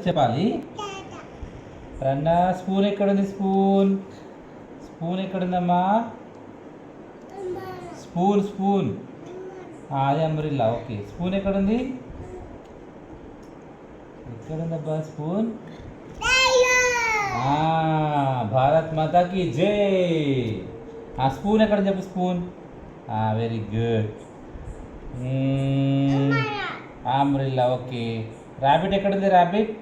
చెప్పాలి. రండా. స్పూన్ ఎక్కడుంది? స్పూన్ స్పూన్ ఎక్కడుందమ్మా? స్పూన్ స్పూన్ అదే అంబ్రిల్లా. ఓకే, స్పూన్ ఎక్కడుంది? ఎక్కడుందబ్బా స్పూన్? భారత్ మాతాకి జై. ఆ స్పూన్ ఎక్కడ చెప్పు? Spoon. Very good. Umbrella. Okay. Rabbit ఎక్కడుంది? ర్యాబిట్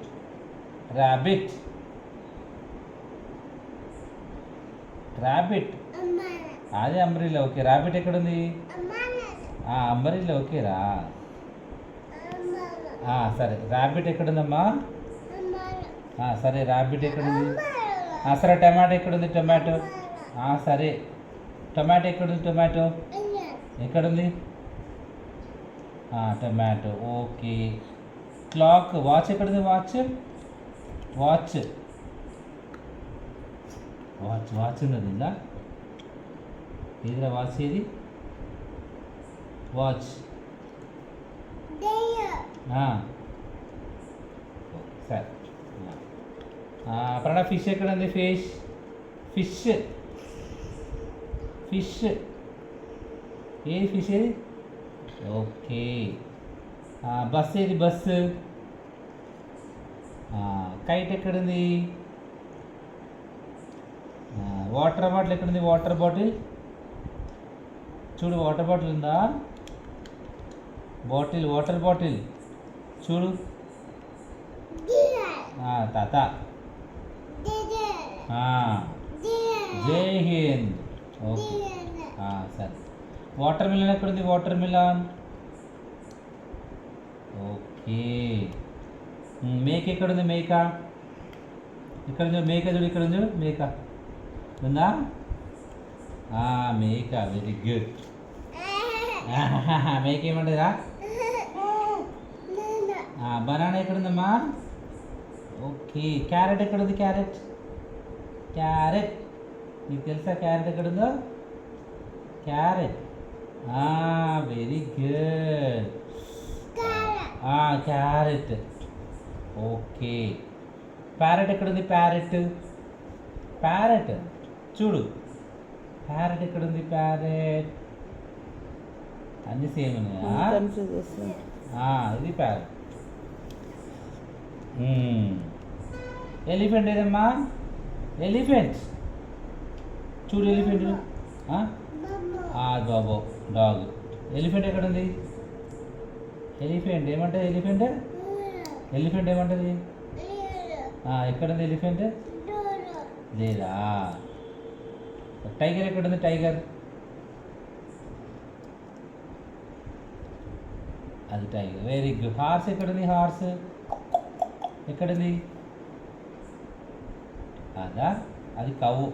ర్యాబిట్ ర్యాబిట్ అదే అంబ్రిల్లా. ఓకే, ర్యాబిట్ ఎక్కడుంది? అంబ్రిల్లా. ఓకేరా. సరే, ర్యాబిట్ ఎక్కడుందమ్మా? సరే, ర్యాబిట్ ఎక్కడుంది? సరే, టమాటో ఎక్కడుంది? టొమాటో. సరే, టొమాటో ఎక్కడుంది? టొమాటో ఎక్కడుంది? టొమాటో. ఓకే. క్లాక్. వాచ్ ఎక్కడుంది? వాచ్ వాచ్ వాచ్ వాచ్ ఉన్నది ఇందా. ఏదిరా వాచ్? ఏది వాచ్? సరే. ప్రణా, ఫిష్ ఎక్కడుంది? ఫిష్ ఫిష్ ఫిష్ ఏది? ఫిష్ ఏది? ఓకే. బస్ ఏది? బస్సు. కైట్ ఎక్కడుంది? వాటర్ బాటిల్ ఎక్కడుంది? Water bottle. చూడు, వాటర్ బాటిల్ ఉందా? బాటిల్, వాటర్ బాటిల్ చూడు. తాత. జై హింద్. ఓకే. సరే, వాటర్ మిలన్ ఎక్కడుంది? Water melon. ఓకే. మేక ఎక్కడుంది? మేక. ఇక్కడ ఉంది మేక. చూడు, ఇక్కడ ఉంది మేక. ఉందా? మేక. Very good. మేక ఏమంటదా? బనానా ఎక్కడుందమ్మా? ఓకే. క్యారెట్ ఎక్కడుంది? క్యారెట్ క్యారెట్ నీకు తెలుసా క్యారెట్ ఎక్కడుందో? Carrot. Very good. Carrot. Okay. Parrot ఎక్కడుంది? ప్యారెట్ ప్యారెట్ చూడు. ప్యారెట్ ఎక్కడుంది? ప్యారెట్. అన్నీ సేమ్ ఉన్నాయా? ఇది ప్యారెట్. ఎలిఫెంట్ ఏదమ్మా? ఎలిఫెంట్. చూడు, ఎలిఫెంట్. బాబో, డాగ్. ఎలిఫెంట్ ఎక్కడుంది? ఎలిఫెంట్ ఏమంటుంది? ఎలిఫెంట్ ఎలిఫెంట్ ఏమంటుంది? ఎక్కడుంది ఎలిఫెంట్? లేదా? టైగర్ ఎక్కడుంది? టైగర్. అది టైగర్. Very good. హార్స్ ఎక్కడుంది? హార్స్ ఎక్కడుంది? అదా? అది cow.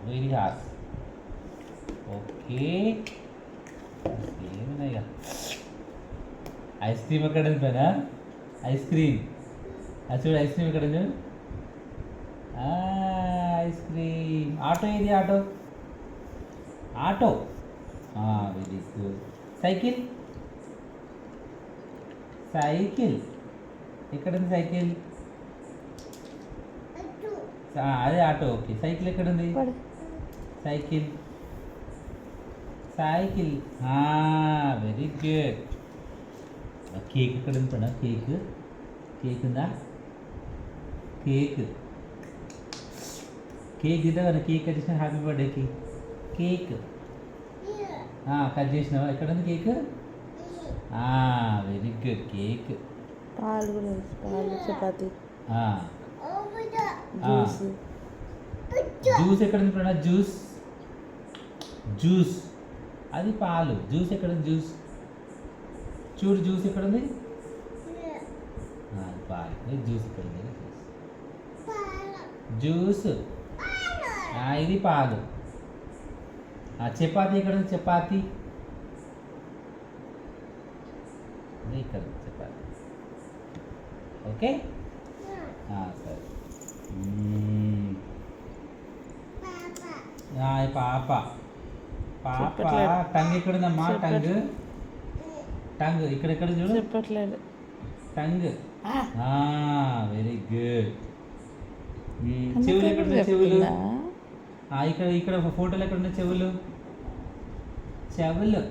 Very horse. Okay. ఏమున్నాయిగా? Ice cream ఎక్కడ ఉంది పైన? Ice cream. అది చూడు, ఐస్ క్రీమ్ ఎక్కడ ఉంది? Ice cream. ఆటో ఏది? Auto auto. Very good. Cycle. Cycle ఎక్కడుంది? సైకిల్. అదే ఆటో. ఓకే. సైకిల్ ఎక్కడుంది? Cycle cycle. Very good. Cake ఎక్కడ ఉంది? పడా కేక్. కేక్ ఉందా? కేక్. కేక్ ఇద్దాం. కేక్ కట్ చేసిన. హ్యాపీ బర్త్డేకి కేక్ కట్ చేసినావా? ఎక్కడ ఉంది కేక్? Very good. కేక్. పాలు కూడా. పాలు, చపాతి, జ్యూస్ ఎక్కడ ఉంది? ప్రణా జ్యూస్. జ్యూస్ అది పాలు. జ్యూస్ ఎక్కడ ఉంది? జ్యూస్ చూడు. జ్యూస్ ఎక్కడ ఉంది? పాలు. జ్యూస్ ఎక్కడ ఉంది? జ్యూస్. ఇది పాలు. చపాతి ఎక్కడ ఉంది? చపాతి. ఇక్కడ చపాతి. ఓకే. సరే. పాప. పాప. టంగ్ ఎక్కడుందమ్మా? టంగ్. టంగ్ ఇక్కడెక్కడ చూడు. చెప్పట్లేదు. టంగ్. Very good. అందుకే చెవులు ఎక్కడ ఉన్నాయి? చెవులు చెప్తుందా? ఇక్కడ ఇక్కడ ఫోటోలు ఎక్కడ ఉన్నాయి? చెవులు చెవులు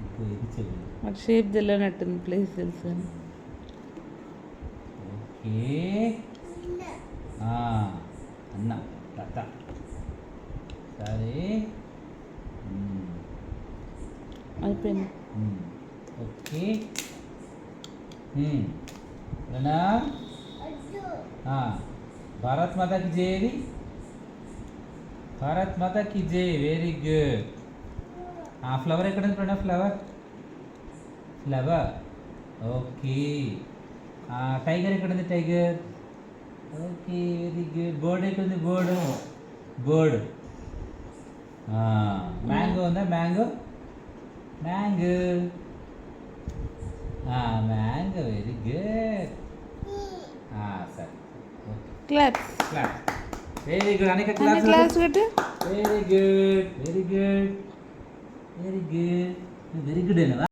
ఇదిగో ఇది చెవులు. మాకు షేప్ తెలియనట్టుంది, ప్లేస్ తెలుసు కానీ. ఓకే. అన్న తాత సరే. అయిపోయింది. ఓకే. రణా భారత్ మాతాకి జై. భారత్ మాతాకి జై. Very good. ఫ్లవర్ ఎక్కడ ఉంది Pranav? Flower flower. Okay. Tiger ఎక్కడ ఉంది? Tiger. Okay very good. Bird ఎక్కడ ఉంది? బర్డ్. బర్డ్. మ్యాంగో ఉందా? Mango. Mango. Mango very good. సరే okay. Claps. Class. Very good. అనేక అన్న క్లాస్. క్లాప్స్ కొట్టు. Very good. Very good. Very good. Very good అయినవా?